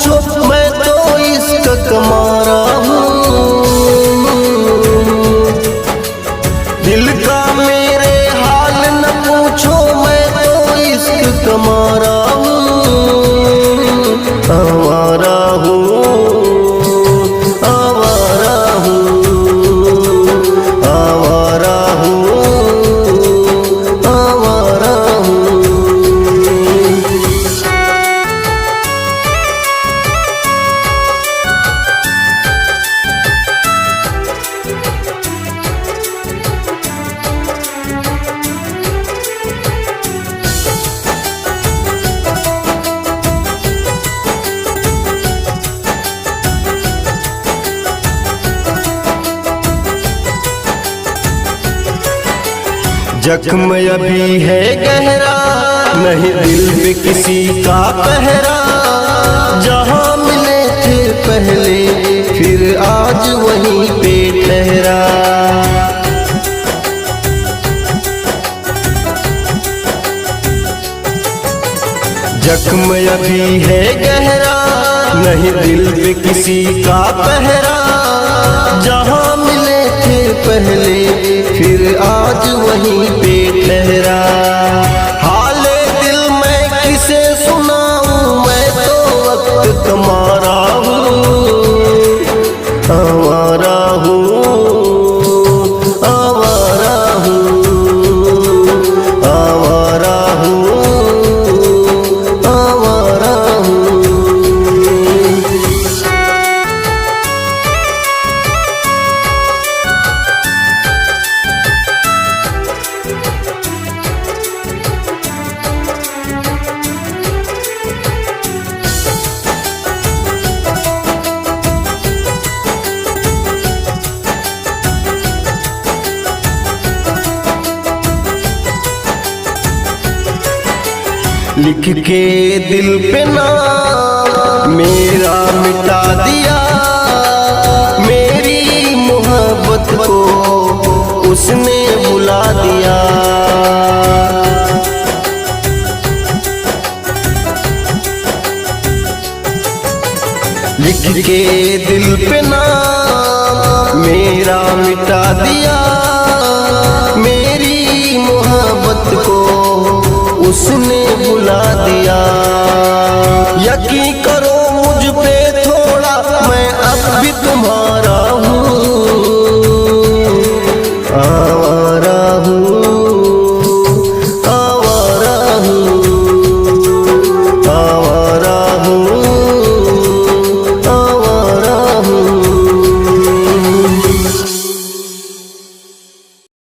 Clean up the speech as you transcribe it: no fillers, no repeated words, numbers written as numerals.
पूछो मैं तो इसका कमारा हूँ। दिल का मेरे हाल न पूछो मैं तो इसका कमारा हूँ। आवारा हूँ, आवारा हूँ, आवारा हूँ, आवारा हूँ। जख्म अभी है गहरा, नहीं दिल पे किसी का पहरा। जहाँ मिले थे पहले फिर आज वहीं पे ठहरा। जख्म अभी है गहरा, नहीं दिल पे किसी का पहरा। जहाँ मिले थे पहले फिर आज वहीं पे ठहरा। हाले दिल मैं किसे सुनाऊं, मैं तो वक्त कमारा हूँ। आवारा हूँ, आवारा हूँ, आवारा हूँ, आवारा हूँ। लिख के दिल पे नाम मेरा मिटा दिया। मेरी मोहब्बत को उसने बुला दिया। लिख के दिल पे नाम मेरा मिटा दिया। मेरी मोहब्बत को उसने बुला दिया।